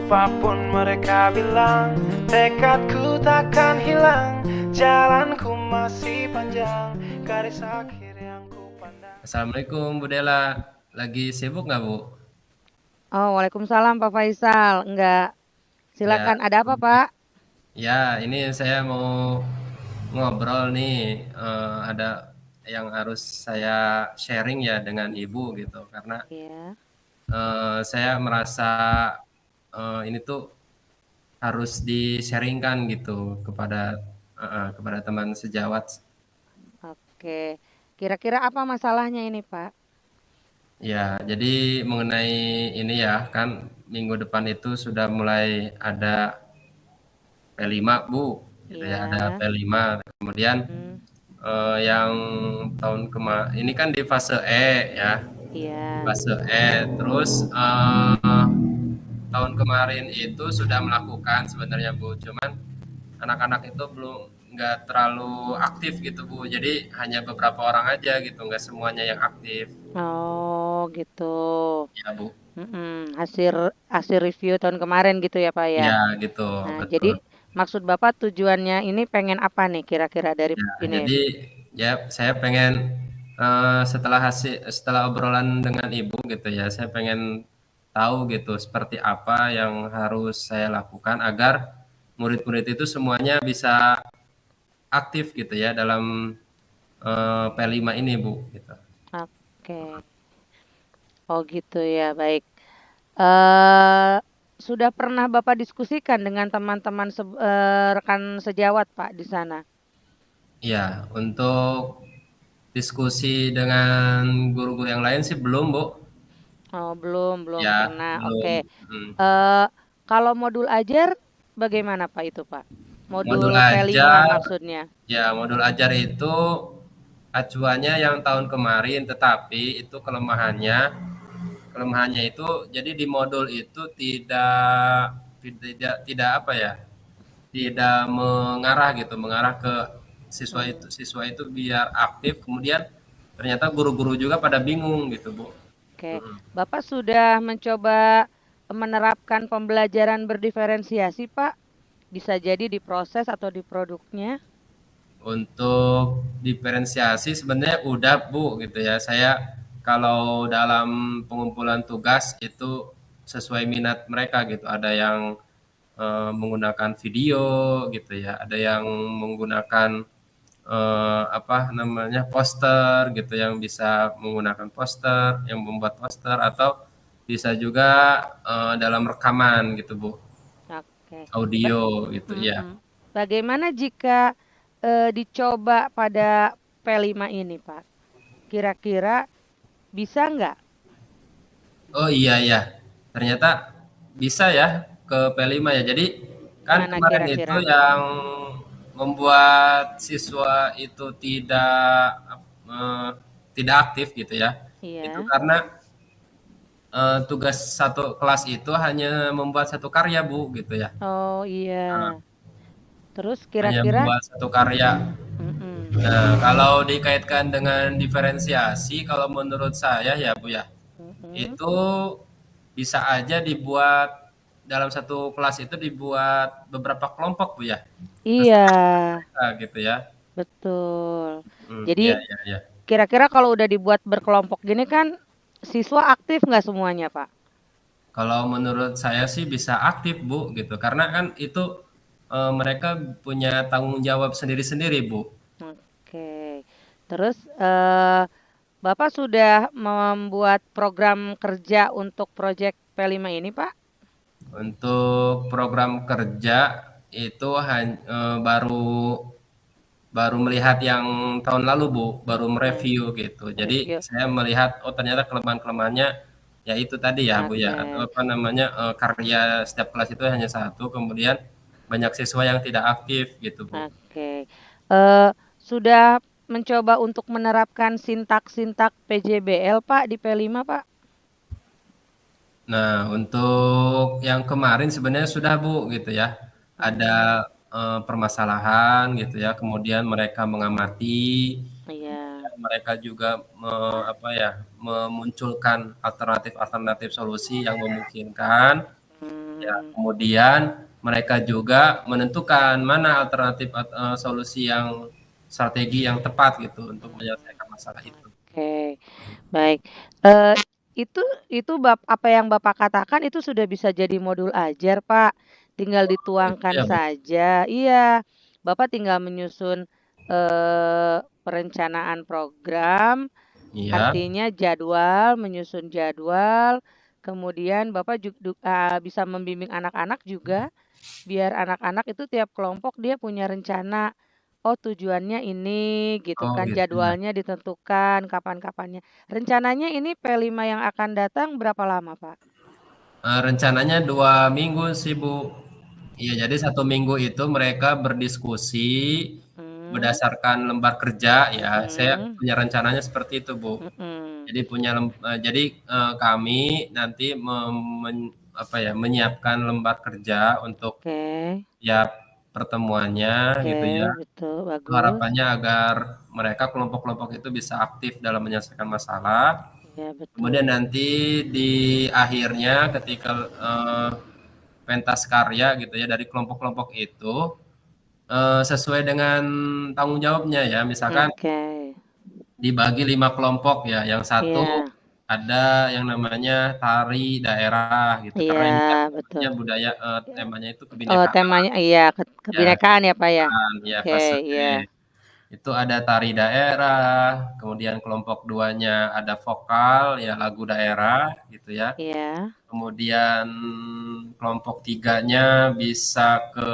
Apapun mereka bilang, tekadku takkan hilang. Jalanku masih panjang, garis akhir yang ku pandang. Assalamualaikum Bu Dela, lagi sibuk nggak Bu? Oh, waalaikumsalam Pak Faisal. Enggak, Ya, silakan. Ada apa Pak? ya ini saya mau ngobrol nih, ada yang harus saya sharing ya dengan Ibu gitu, karena Ya, saya merasa ini tuh harus di-sharingkan gitu kepada teman sejawat. oke. Kira-kira apa masalahnya ini Pak? Ya, jadi mengenai ini ya, kan minggu depan itu sudah mulai ada P5 Bu, gitu ya, ada Ya, P5. Kemudian hmm, yang ini kan di fase E ya, iya. fase E. Terus tahun kemarin itu sudah melakukan sebenarnya Bu, cuman anak-anak itu belum nggak terlalu aktif gitu Bu. Jadi hanya beberapa orang aja gitu, nggak semuanya yang aktif. Oh, gitu. Ya Bu, Hasil hasil review tahun kemarin gitu ya Pak ya. ya gitu, Nah, jadi betul. maksud Bapak tujuannya ini pengen apa nih kira-kira dari Ya, ini? jadi ya saya pengen setelah obrolan dengan ibu gitu ya, saya pengen tahu gitu seperti apa yang harus saya lakukan agar murid-murid itu semuanya bisa aktif gitu ya dalam P5 ini Bu gitu. Oke. Oh, gitu ya. Baik. eh sudah pernah Bapak diskusikan dengan teman-teman rekan sejawat Pak di sana? Ya, untuk diskusi dengan guru-guru yang lain sih belum Bu. Oh, belum, belum Ya, pernah. Oke. belum. Eh kalau modul ajar bagaimana Pak itu, Pak? Modul Modul P5 ajar, maksudnya. ya modul ajar itu acuannya yang tahun kemarin, tetapi itu kelemahannya itu jadi di modul itu tidak apa ya, tidak mengarah ke Hmm, siswa itu biar aktif. Kemudian ternyata guru-guru juga pada bingung gitu Bu. oke. Bapak sudah mencoba menerapkan pembelajaran berdiferensiasi, Pak? Bisa jadi di proses atau di produknya. Untuk diferensiasi sebenarnya udah Bu gitu ya. Saya kalau dalam pengumpulan tugas itu sesuai minat mereka gitu. Ada yang menggunakan video gitu ya. Ada yang menggunakan apa namanya poster gitu, yang bisa menggunakan poster, yang membuat poster, atau bisa juga dalam rekaman gitu Bu. Oke. Ba- Audio gitu ya. Mm-mm. Bagaimana jika dicoba pada P5 ini, Pak? Kira-kira bisa nggak? Oh iya ya, ternyata bisa ya ke P5 ya. Jadi kan Gimana kemarin itu kira-kira? yang membuat siswa itu eh, tidak aktif gitu ya. Itu Iya. karena tugas satu kelas itu hanya membuat satu karya Bu gitu ya. Oh iya. Terus Hanya kira-kira? membuat satu karya. Mm-mm. Nah, kalau dikaitkan dengan diferensiasi, kalau menurut saya ya Bu ya, Mm-mm. itu bisa aja dibuat dalam satu kelas itu dibuat beberapa kelompok Bu ya. Iya, Sesuai gitu ya. betul. Iya Jadi iya iya. kira-kira kalau udah dibuat berkelompok gini kan siswa aktif nggak semuanya, Pak? Kalau menurut saya sih bisa aktif Bu gitu. Karena kan itu mereka punya tanggung jawab sendiri-sendiri Bu. Oke. Terus Bapak sudah membuat program kerja untuk proyek P5 ini, Pak? Untuk program kerja itu baru baru melihat yang tahun lalu Bu, baru Hmm, mereview gitu. Jadi review. saya melihat oh ternyata kelemahan-kelemahannya ya itu tadi ya Bu ya, Oke. apa namanya karya setiap kelas itu hanya satu, kemudian banyak siswa yang tidak aktif gitu Bu. Oke. Eh, sudah mencoba untuk menerapkan sintak-sintak PJBL, Pak, di P5, Pak? Nah, untuk yang kemarin sebenarnya sudah Bu gitu ya. Hmm, Ada permasalahan gitu ya, kemudian mereka mengamati, iya. kemudian mereka juga apa ya, memunculkan alternatif-alternatif solusi yang memungkinkan. Ya, kemudian mereka juga menentukan mana alternatif solusi yang strategi yang tepat gitu untuk menyelesaikan masalah itu. Oke, baik. Itu apa yang Bapak katakan itu sudah bisa jadi modul ajar, Pak. Tinggal Oh, itu dituangkan ya, Bu. saja. Iya, Bapak tinggal menyusun perencanaan program, Iya. artinya jadwal, menyusun jadwal, kemudian Bapak juga bisa membimbing anak-anak juga, biar anak-anak itu tiap kelompok dia punya rencana. Oh, tujuannya ini gitu Oh, kan, gitu ya. jadwalnya ditentukan kapan-kapannya. Rencananya ini P5 yang akan datang berapa lama, Pak? Rencananya 2 minggu sih, Bu. Iya, jadi 1 minggu itu mereka berdiskusi Hmm, berdasarkan lembar kerja ya. Saya hmm, punya rencananya seperti itu, Bu. hmm. Jadi kami nanti menyiapkan lembar kerja untuk Oke, ya pertemuannya oke, gitu ya. betul, bagus. Harapannya agar mereka kelompok-kelompok itu bisa aktif dalam menyelesaikan masalah. Ya, Kemudian betul. nanti di akhirnya ketika pentas karya gitu ya dari kelompok-kelompok itu sesuai dengan tanggung jawabnya ya. Misalkan Oke, dibagi 5 kelompok ya, yang satu iya, ada yang namanya tari daerah gitu, iya, karena ini kan betul. temanya budaya temanya itu Oh, kebinekaan temanya iya, ya, kebinekaan ya, Pak ya? ya Oke, fase B. iya, Itu ada tari daerah, kemudian kelompok 2-nya ada vokal ya lagu daerah gitu ya. iya. Kemudian kelompok 3-nya bisa ke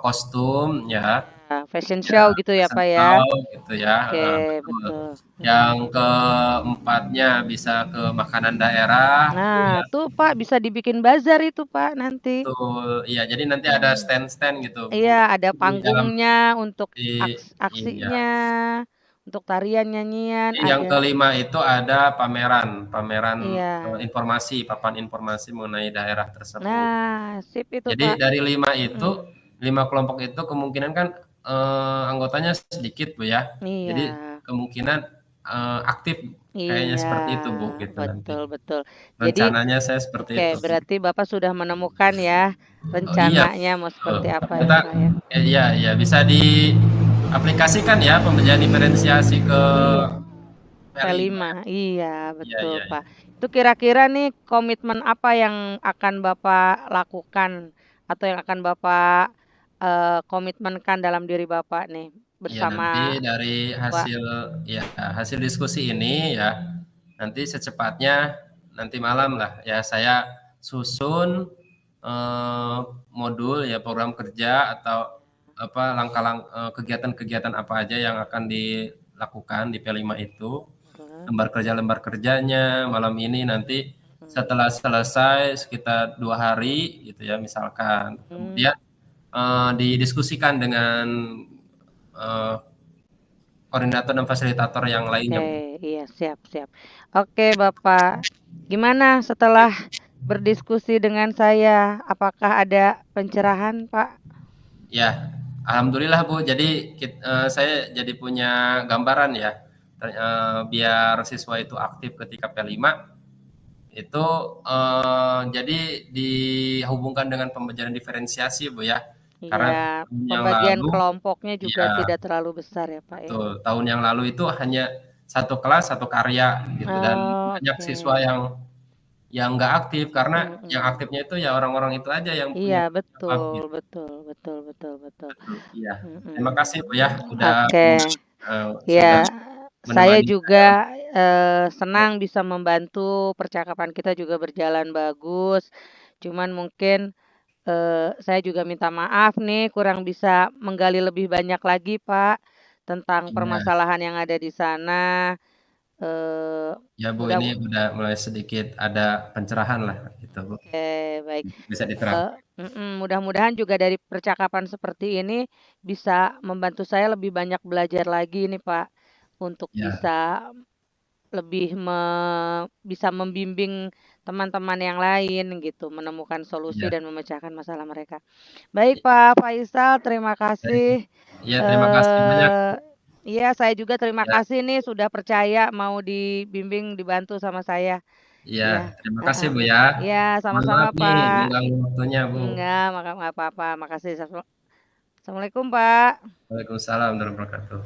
kostum ya. Ya, fashion Ya, show gitu ya, fashion Pak ya? show gitu ya, Oke, betul. betul. Yang keempatnya bisa ke makanan daerah tuh Nah, ya, tuh Pak bisa dibikin bazar itu Pak nanti. betul. Iya, jadi nanti ada Mhm. stand-stand gitu, Bu, Iya, ada di dalam panggungnya untuk di iya. aksinya, untuk tarian, nyanyian Jadi yang ada. kelima itu ada pameran pameran, Iya. informasi, papan informasi mengenai daerah tersebut. Nah, sip itu Jadi Pak. dari 5 itu, Mhm. 5 kelompok itu kemungkinan kan, anggotanya sedikit, Bu, ya. Iya. Jadi kemungkinan, aktif kayaknya Iya, seperti itu, Bu, gitu nanti. betul betul. Jadi Rencananya saya seperti oke, itu. berarti Bapak sudah menemukan ya Oh, iya, rencananya mau betul. seperti apa ya Kita Pak ya? iya iya, bisa diaplikasikan ya pembelajaran diferensiasi ke Iya. P5. P5, iya Iya betul iya iya. Pak. Itu kira-kira nih komitmen apa yang akan Bapak lakukan atau yang akan Bapak komitmenkan dalam diri Bapak nih Iya, nanti bersama dari Bapak? hasil diskusi ini ya, nanti secepatnya nanti malam lah ya saya susun modul ya program kerja atau kegiatan-kegiatan apa aja yang akan dilakukan di P5 itu, Heeh, lembar kerjanya malam ini nanti mhm, setelah selesai sekitar 2 hari gitu ya misalkan, mmm, kemudian didiskusikan dengan eh, koordinator dan fasilitator yang lainnya, oke, Bu. iya siap siap. Oke Bapak, gimana setelah berdiskusi dengan saya, apakah ada pencerahan Pak? Ya, alhamdulillah, Bu. Jadi saya jadi punya gambaran ya, biar siswa itu aktif ketika P5 itu jadi dihubungkan dengan pembelajaran diferensiasi, Bu, ya. Iya, Karena tahun yang pembagian lalu kelompoknya juga ya tidak terlalu besar ya Pak ya? betul, tahun yang lalu itu hanya satu kelas, satu karya gitu dan Oh, banyak siswa oke. yang nggak aktif karena yang Mhm. aktifnya itu ya orang-orang itu aja yang Iya, punya jawab betul gitu. betul betul betul betul. Betul, iya. Terima Mhm. kasih, Bu, ya, udah Oke. sudah Ya, saya menemani saya. juga, senang bisa membantu, percakapan kita juga berjalan bagus. Cuman mungkin, saya juga minta maaf nih kurang bisa menggali lebih banyak lagi, Pak, tentang Iya, permasalahan yang ada di sana. Eee, ya, Bu, mudah ini udah mulai sedikit ada pencerahan lah gitu, Bu, Oke, baik. bisa diterapkan. Mudah-mudahan juga dari percakapan seperti ini bisa membantu saya lebih banyak belajar lagi nih, Pak, untuk Ya, bisa membimbing teman-teman yang lain gitu, menemukan solusi iya, dan memecahkan masalah mereka. Baik, Pak Faisal, terima baik. kasih. Iya, terima kasih banyak, Bu. Iya, saya juga terima Ya, kasih nih sudah percaya mau dibimbing, dibantu sama saya. Iya, Iya, terima kasih, heeh. Bu, ya. Iya, Mohon sama-sama, maaf nih Pak. mengganggu waktunya, Bu. Enggak, nggak apa-apa, makasih. Assalamualaikum, Pak. Waalaikumsalam warahmatullahi wabarakatuh.